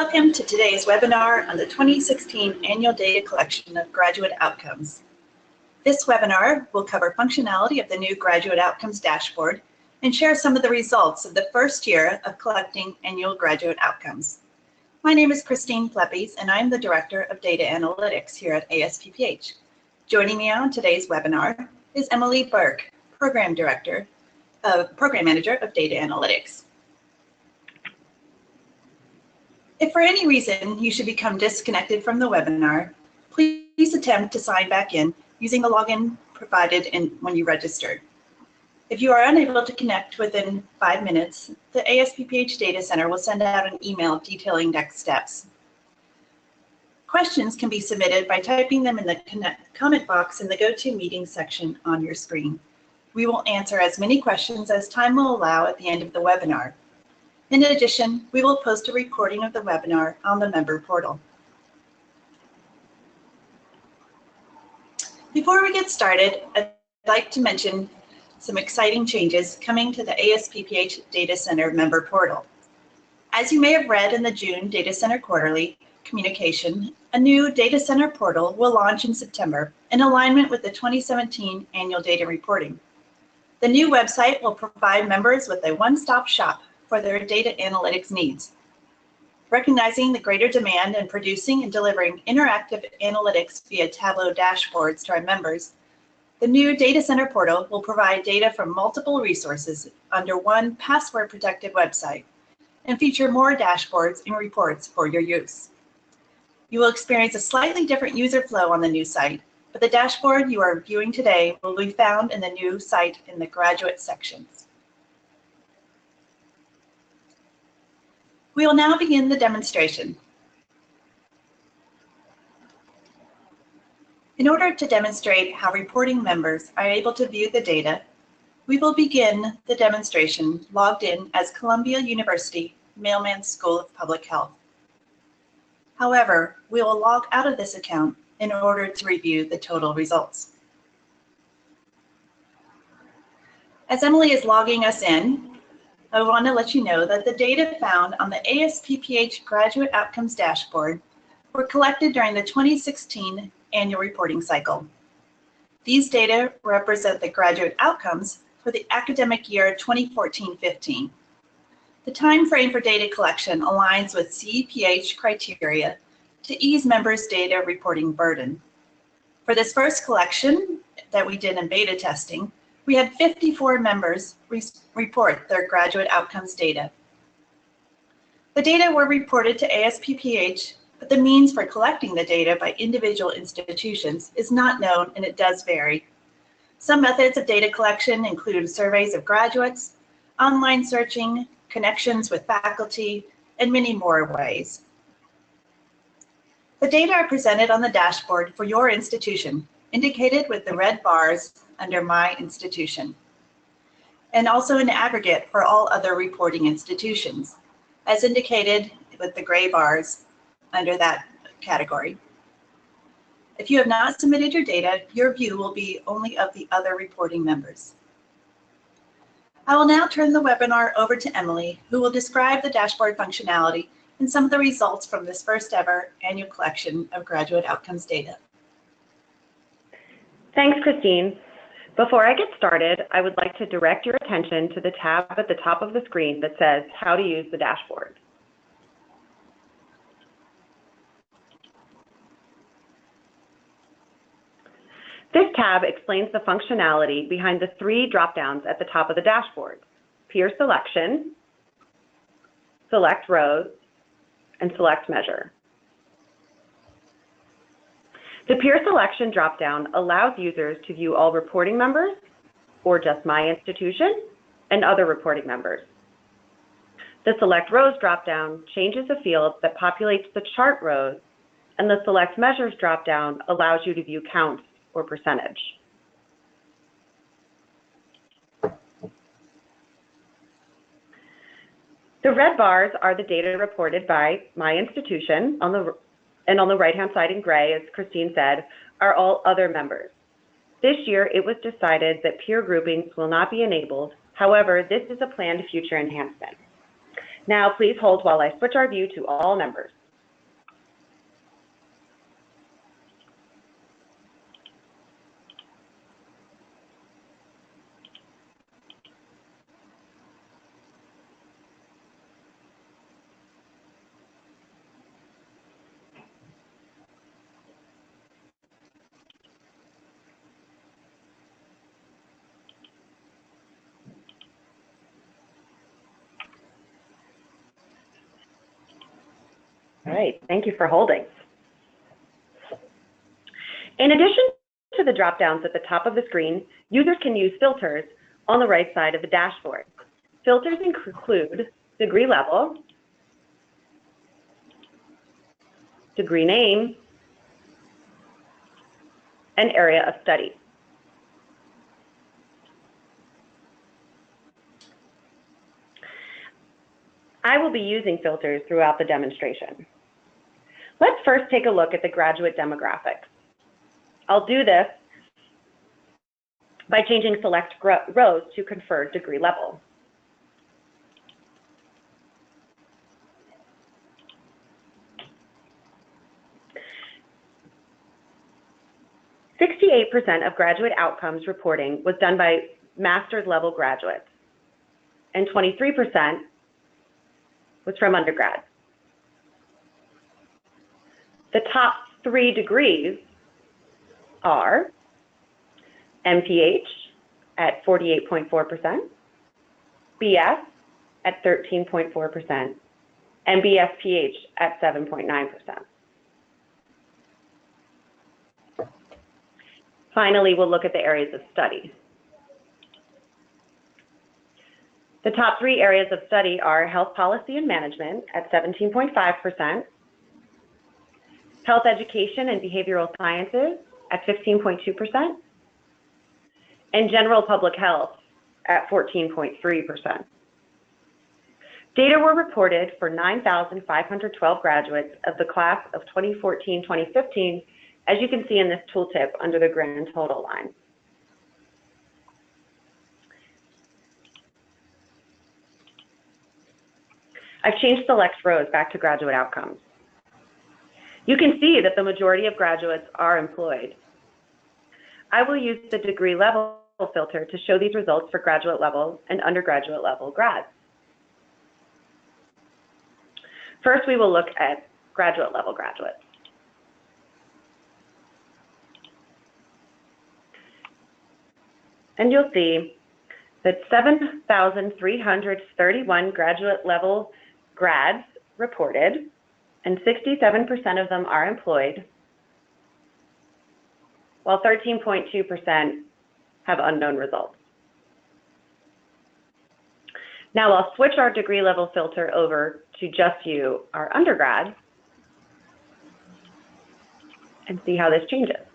Welcome to today's webinar on the 2016 Annual Data Collection of Graduate Outcomes. This webinar will cover functionality of the new Graduate Outcomes dashboard and share some of the results of the first year of collecting annual graduate outcomes. My name is Christine Fleppies, and I'm the Director of Data Analytics here at ASPPH. Joining me on today's webinar is Emily Burke, Program Manager of Data Analytics. If for any reason you should become disconnected from the webinar, please attempt to sign back in using the login provided when you registered. If you are unable to connect within 5 minutes, the ASPPH Data Center will send out an email detailing next steps. Questions can be submitted by typing them in the comment box in the GoToMeeting section on your screen. We will answer as many questions as time will allow at the end of the webinar. In addition, we will post a recording of the webinar on the member portal. Before we get started, I'd like to mention some exciting changes coming to the ASPPH Data Center member portal. As you may have read in the June Data Center Quarterly communication, a new Data Center portal will launch in September in alignment with the 2017 Annual Data Reporting. The new website will provide members with a one-stop shop for their data analytics needs. Recognizing the greater demand in producing and delivering interactive analytics via Tableau dashboards to our members, the new Data Center portal will provide data from multiple resources under one password-protected website and feature more dashboards and reports for your use. You will experience a slightly different user flow on the new site, but the dashboard you are viewing today will be found in the new site in the graduate sections. We will now begin the demonstration. In order to demonstrate how reporting members are able to view the data, we will begin the demonstration logged in as Columbia University Mailman School of Public Health. However, we will log out of this account in order to review the total results. As Emily is logging us in, I want to let you know that the data found on the ASPPH Graduate Outcomes Dashboard were collected during the 2016 annual reporting cycle. These data represent the graduate outcomes for the academic year 2014-15. The time frame for data collection aligns with CEPH criteria to ease members' data reporting burden. For this first collection that we did in beta testing, we had 54 members report their graduate outcomes data. The data were reported to ASPPH, but the means for collecting the data by individual institutions is not known, and it does vary. Some methods of data collection include surveys of graduates, online searching, connections with faculty, and many more ways. The data are presented on the dashboard for your institution, indicated with the red bars under My Institution, and also in aggregate for all other reporting institutions, as indicated with the gray bars under that category. If you have not submitted your data, your view will be only of the other reporting members. I will now turn the webinar over to Emily, who will describe the dashboard functionality and some of the results from this first ever annual collection of graduate outcomes data. Thanks, Christine. Before I get started, I would like to direct your attention to the tab at the top of the screen that says How to Use the Dashboard. This tab explains the functionality behind the 3 drop-downs at the top of the dashboard: Peer Selection, Select Rows, and Select Measure. The Peer Selection dropdown allows users to view all reporting members, or just My Institution, and other reporting members. The Select Rows dropdown changes a field that populates the chart rows, and the Select Measures dropdown allows you to view counts or percentage. The red bars are the data reported by My Institution and on the right-hand side in gray, as Christine said, are all other members. This year, it was decided that peer groupings will not be enabled. However, this is a planned future enhancement. Now, please hold while I switch our view to all members. All right, thank you for holding. In addition to the drop-downs at the top of the screen, users can use filters on the right side of the dashboard. Filters include degree level, degree name, and area of study. I will be using filters throughout the demonstration. Let's first take a look at the graduate demographics. I'll do this by changing select rows to conferred degree level. %68% of graduate outcomes reporting was done by master's level graduates, and 23% was from undergrad. The top 3 degrees are MPH at 48.4%, BS at 13.4%, and BSPH at 7.9%. Finally, we'll look at the areas of study. The top 3 areas of study are health policy and management at 17.5%, health education and behavioral sciences at 15.2%, and general public health at 14.3%. Data were reported for 9,512 graduates of the class of 2014-2015, as you can see in this tooltip under the grand total line. I've changed select rows back to graduate outcomes. You can see that the majority of graduates are employed. I will use the degree level filter to show these results for graduate level and undergraduate level grads. First, we will look at graduate level graduates. And you'll see that 7,331 graduate level grads reported, and 67% of them are employed, while 13.2% have unknown results. Now I'll switch our degree level filter over to just you, our undergrads, and see how this changes.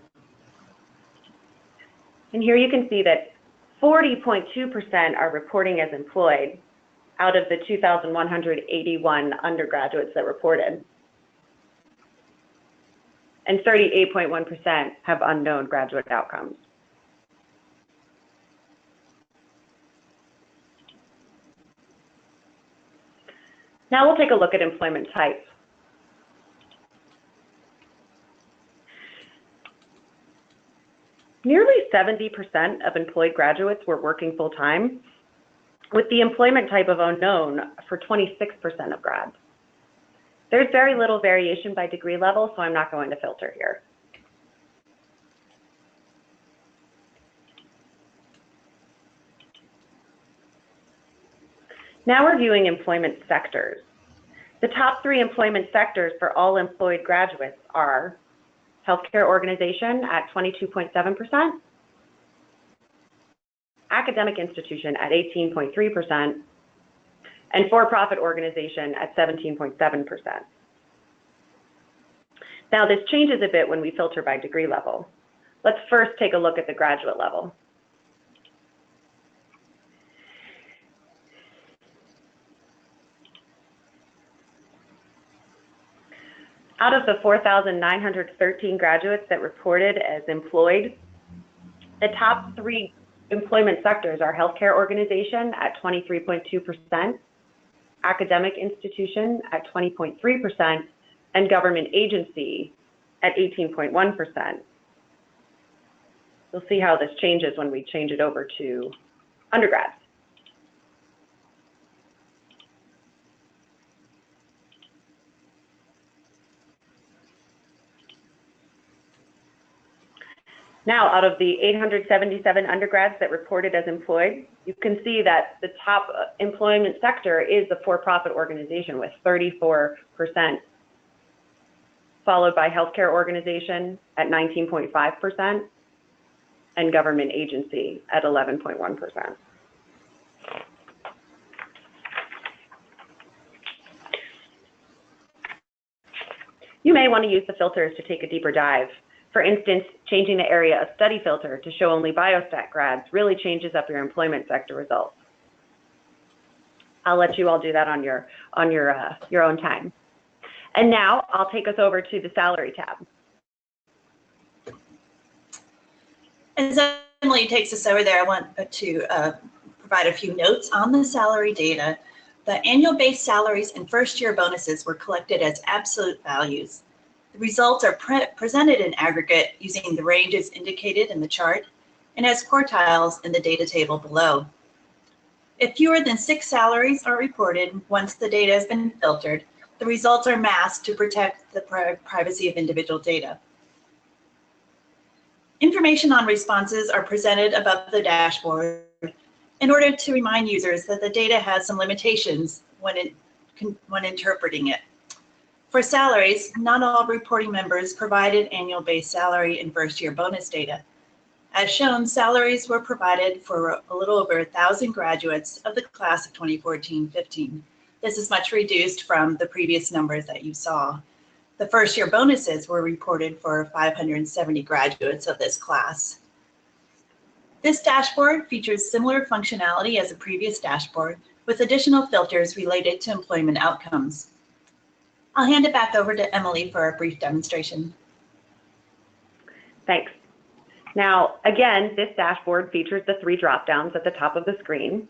And here you can see that 40.2% are reporting as employed out of the 2,181 undergraduates that reported. And 38.1% have unknown graduate outcomes. Now we'll take a look at employment type. Nearly 70% of employed graduates were working full-time, with the employment type of unknown for 26% of grads. There's very little variation by degree level, so I'm not going to filter here. Now we're viewing employment sectors. The top 3 employment sectors for all employed graduates are healthcare organization at 22.7%, academic institution at 18.3%, and for-profit organization at 17.7%. Now this changes a bit when we filter by degree level. Let's first take a look at the graduate level. Out of the 4,913 graduates that reported as employed, the top 3 employment sectors are healthcare organization at 23.2%, academic institution at 20.3%, and government agency at 18.1%. You'll see how this changes when we change it over to undergrads. Now, out of the 877 undergrads that reported as employed, you can see that the top employment sector is the for-profit organization with 34%, followed by healthcare organization at 19.5%, and government agency at 11.1%. You may want to use the filters to take a deeper dive. For instance, changing the area of study filter to show only biostat grads really changes up your employment sector results. I'll let you all do that on your own time. And now I'll take us over to the salary tab. As Emily takes us over there, I want to provide a few notes on the salary data. The annual base salaries and first-year bonuses were collected as absolute values. The results are presented in aggregate using the ranges indicated in the chart and as quartiles in the data table below. If fewer than 6 salaries are reported once the data has been filtered, the results are masked to protect the privacy of individual data. Information on responses are presented above the dashboard in order to remind users that the data has some limitations when interpreting it. For salaries, not all reporting members provided annual base salary and first-year bonus data. As shown, salaries were provided for a little over 1,000 graduates of the class of 2014-15. This is much reduced from the previous numbers that you saw. The first-year bonuses were reported for 570 graduates of this class. This dashboard features similar functionality as the previous dashboard, with additional filters related to employment outcomes. I'll hand it back over to Emily for a brief demonstration. Thanks. Now, again, this dashboard features the 3 drop-downs at the top of the screen.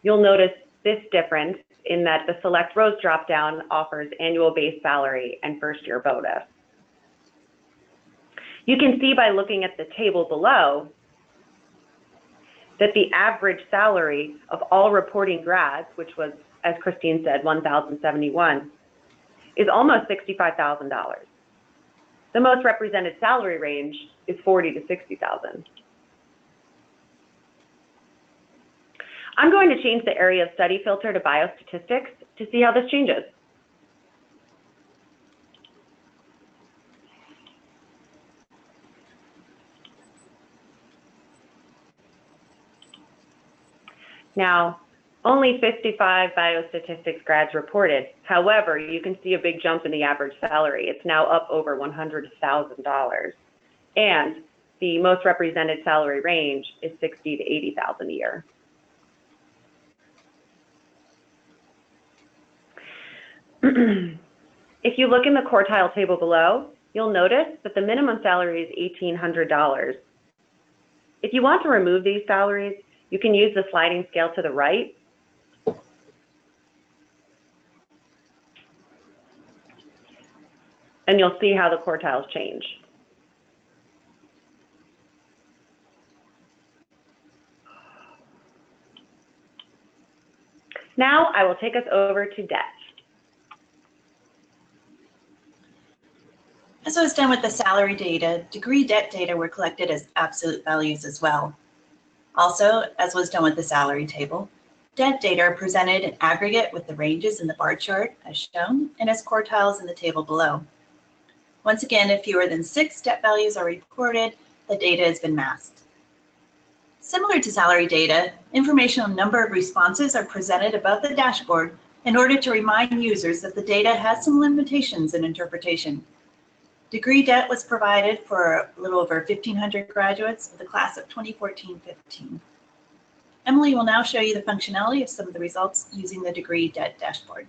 You'll notice this difference in that the Select Rows drop-down offers annual base salary and first-year bonus. You can see by looking at the table below that the average salary of all reporting grads, which was, as Christine said, 1,071, is almost $65,000. The most represented salary range is $40,000 to $60,000. I'm going to change the area of study filter to biostatistics to see how this changes. Now, only 55 biostatistics grads reported. However, you can see a big jump in the average salary. It's now up over $100,000. And the most represented salary range is $60,000 to $80,000 a year. If you look in the quartile table below, you'll notice that the minimum salary is $1,800. If you want to remove these salaries, you can use the sliding scale to the right. And you'll see how the quartiles change. Now I will take us over to debt. As was done with the salary data, degree debt data were collected as absolute values as well. Also, as was done with the salary table, debt data are presented in aggregate with the ranges in the bar chart as shown and as quartiles in the table below. Once again, if fewer than 6 debt values are reported, the data has been masked. Similar to salary data, information on number of responses are presented above the dashboard in order to remind users that the data has some limitations in interpretation. Degree debt was provided for a little over 1,500 graduates of the class of 2014-15. Emily will now show you the functionality of some of the results using the degree debt dashboard.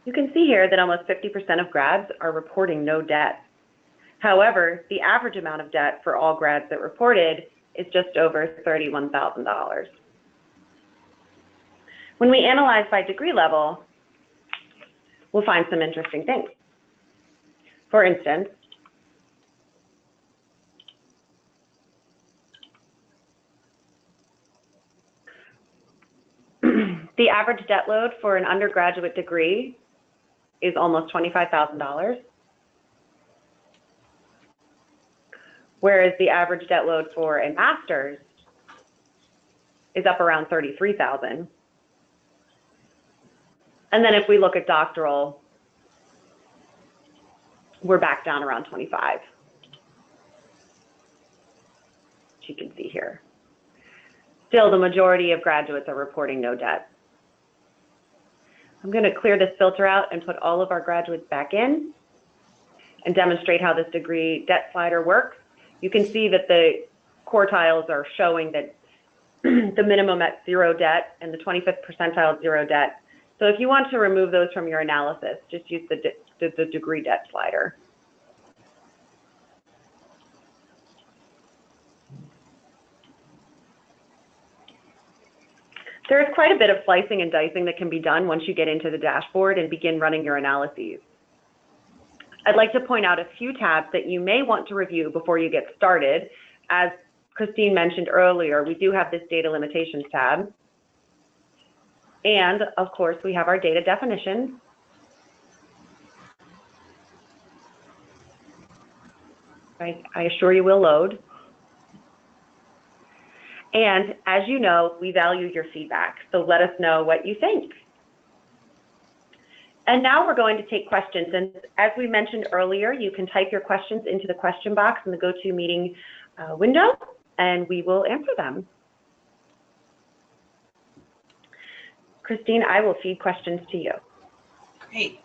You can see here that almost 50% of grads are reporting no debt. However, the average amount of debt for all grads that reported is just over $31,000. When we analyze by degree level, we'll find some interesting things. For instance, the average debt load for an undergraduate degree is almost $25,000, whereas the average debt load for a master's is up around $33,000. And then if we look at doctoral, we're back down around 25, which you can see here. Still, the majority of graduates are reporting no debt. I'm going to clear this filter out and put all of our graduates back in and demonstrate how this degree debt slider works. You can see that the quartiles are showing that the minimum at 0 debt and the 25th percentile 0 debt. So if you want to remove those from your analysis, just use the degree debt slider. There is quite a bit of slicing and dicing that can be done once you get into the dashboard and begin running your analyses. I'd like to point out a few tabs that you may want to review before you get started. As Christine mentioned earlier, we do have this data limitations tab. And of course, we have our data definitions. I assure you will load. And as you know, we value your feedback, so let us know what you think. And now we're going to take questions. And as we mentioned earlier, you can type your questions into the question box in the GoToMeeting window, and we will answer them. Christine, I will feed questions to you. Great.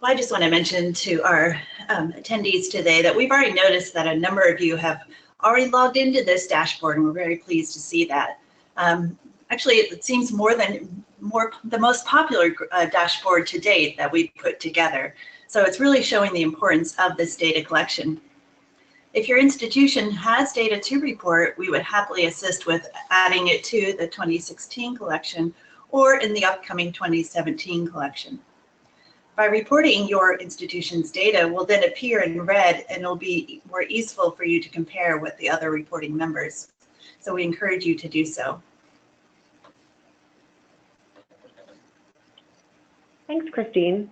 Well, I just want to mention to our attendees today that we've already noticed that a number of you have already logged into this dashboard, and we're very pleased to see that. Actually, it seems the most popular dashboard to date that we've put together. So it's really showing the importance of this data collection. If your institution has data to report, we would happily assist with adding it to the 2016 collection or in the upcoming 2017 collection. By reporting, your institution's data will then appear in red, and it'll be more easeful for you to compare with the other reporting members. So we encourage you to do so. Thanks, Christine.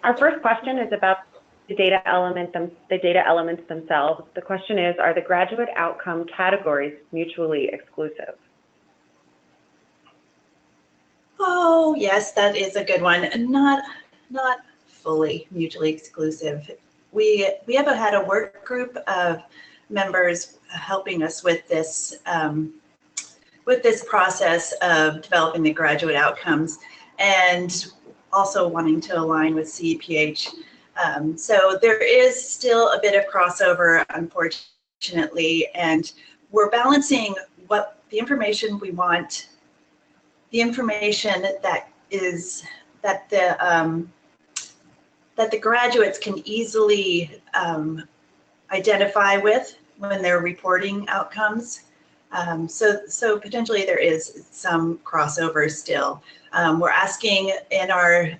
Our first question is about the data elements themselves. The question is, are the graduate outcome categories mutually exclusive? Oh, yes, that is a good one. Not fully mutually exclusive. We have had a work group of members helping us with this process of developing the graduate outcomes, and also wanting to align with CEPH. So there is still a bit of crossover, unfortunately, and we're balancing what the information we want, the information that the graduates can easily identify with when they're reporting outcomes. So potentially there is some crossover still. We're asking in our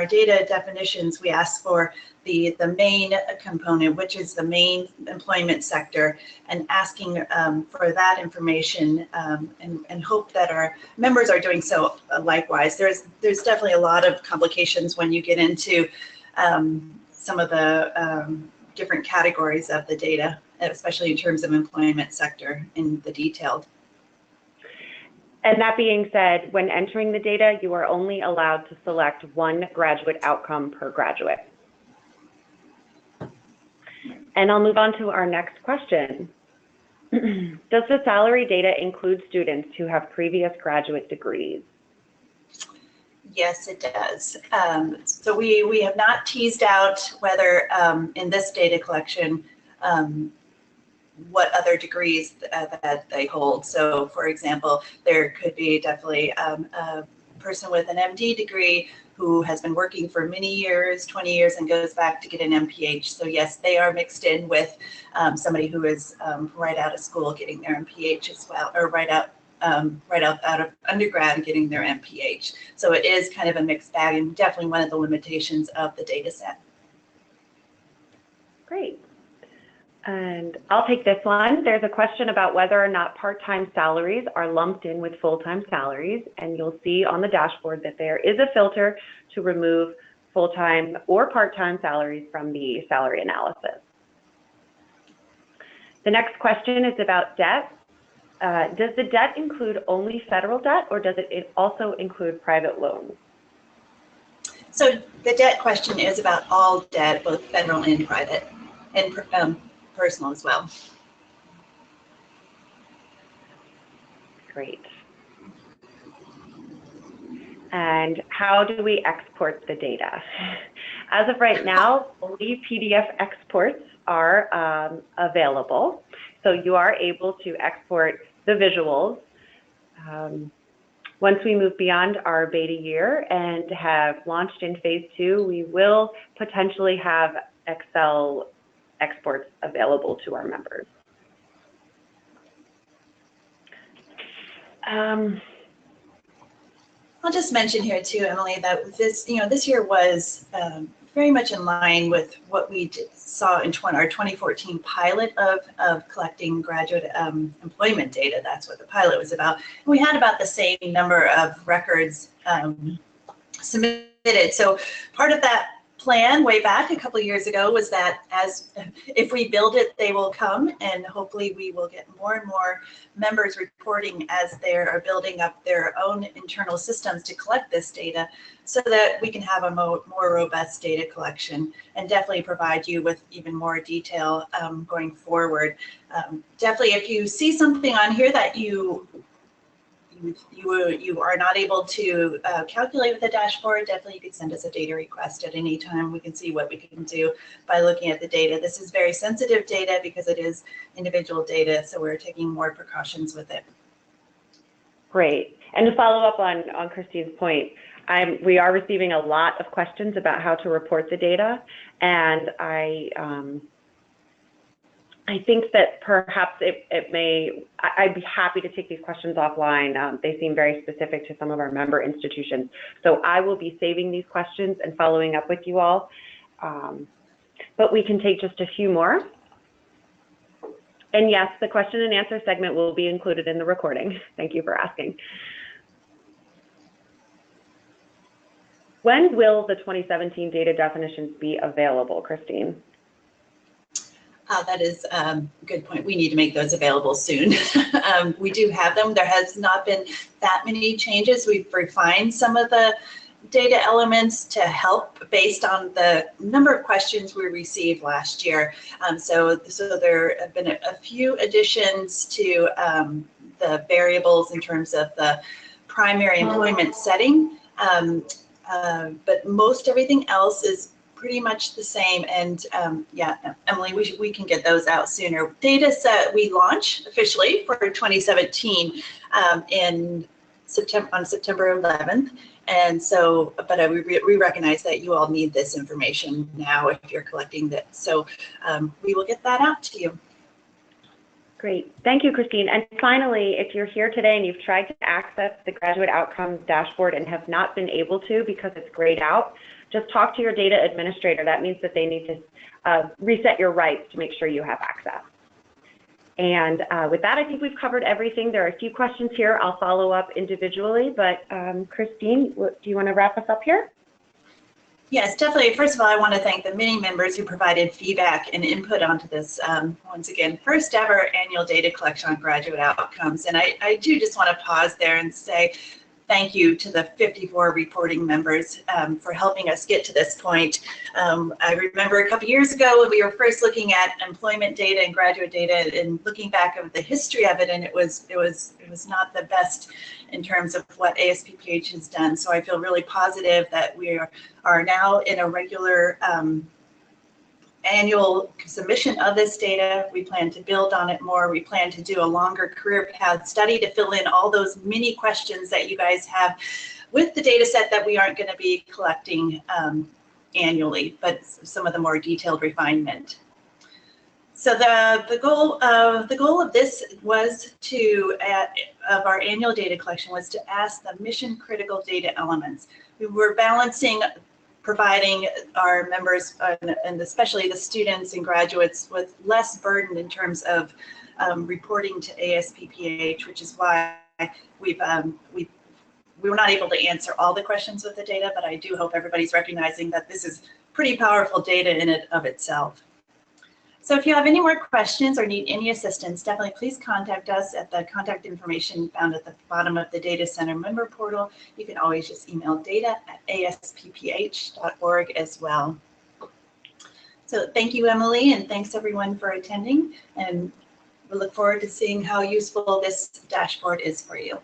data definitions, we ask for the main component, which is the main employment sector, and asking for that information, and hope that our members are doing so likewise. There's definitely a lot of complications when you get into some of the different categories of the data, especially in terms of employment sector in the detailed. And that being said, when entering the data, you are only allowed to select one graduate outcome per graduate. And I'll move on to our next question. Does the salary data include students who have previous graduate degrees? Yes, it does. So we have not teased out whether in this data collection what other degrees that they hold. So for example, there could be definitely person with an MD degree who has been working for many years, 20 years, and goes back to get an MPH. So yes, they are mixed in with somebody who is right out of school getting their MPH as well, or right out of undergrad getting their MPH. So it is kind of a mixed bag, and definitely one of the limitations of the data set. Great. And I'll take this one. There's a question about whether or not part-time salaries are lumped in with full-time salaries, and you'll see on the dashboard that there is a filter to remove full-time or part-time salaries from the salary analysis. The next question is about debt. Does the debt include only federal debt, or does it also include private loans? So the debt question is about all debt, both federal and private, and personal as well. Great. And how do we export the data? As of right now, only PDF exports are available. So you are able to export the visuals. Once we move beyond our beta year and have launched in phase 2, we will potentially have Excel exports available to our members. I'll just mention here too, Emily, that this year was very much in line with what we saw in our 2014 pilot of collecting graduate employment data. That's what the pilot was about. And we had about the same number of records submitted. So part of that plan way back a couple of years ago was that if we build it, they will come, and hopefully we will get more and more members reporting as they are building up their own internal systems to collect this data, so that we can have a more robust data collection and definitely provide you with even more detail going forward. Definitely, if you see something on here that you are not able to calculate with the dashboard, definitely you could send us a data request at any time. We can see what we can do by looking at the data. This is very sensitive data because it is individual data, so we're taking more precautions with it. Great. And to follow up on Christine's point, we are receiving a lot of questions about how to report the data, and I think that perhaps I'd be happy to take these questions offline. They seem very specific to some of our member institutions. So I will be saving these questions and following up with you all. But we can take just a few more. And yes, the question and answer segment will be included in the recording. Thank you for asking. When will the 2017 data definitions be available, Christine? That is a good point. We need to make those available soon. We do have them. There has not been that many changes. We've refined some of the data elements to help based on the number of questions we received last year. So there have been a few additions to the variables in terms of the primary employment setting, but most everything else is pretty much the same. And yeah, Emily, we can get those out sooner. Data set we launch officially for 2017 on September 11th. And so, but we recognize that you all need this information now if you're collecting that. So we will get that out to you. Great. Thank you, Christine. And finally, if you're here today and you've tried to access the graduate outcomes dashboard and have not been able to because it's grayed out, just talk to your data administrator. That means that they need to reset your rights to make sure you have access. And with that, I think we've covered everything. There are a few questions here. I'll follow up individually, but Christine, do you want to wrap us up here? Yes, definitely. First of all, I want to thank the many members who provided feedback and input onto this, once again, first ever annual data collection on graduate outcomes. And I do just want to pause there and say thank you to the 54 reporting members for helping us get to this point. I remember a couple years ago when we were first looking at employment data and graduate data and looking back at the history of it, and it was not the best in terms of what ASPPH has done. So I feel really positive that we are now in a regular annual submission of this data. We plan to build on it more. We plan to do a longer career path study to fill in all those many questions that you guys have with the data set that we aren't going to be collecting annually, but some of the more detailed refinement. So the goal of this was to, of our annual data collection, was to ask the mission critical data elements. We were balancing providing our members and especially the students and graduates with less burden in terms of reporting to ASPPH, which is why we were not able to answer all the questions with the data, but I do hope everybody's recognizing that this is pretty powerful data in and of itself. So if you have any more questions or need any assistance, definitely please contact us at the contact information found at the bottom of the Data Center member portal. You can always just email data@asppph.org as well. So thank you, Emily, and thanks everyone for attending. And we look forward to seeing how useful this dashboard is for you.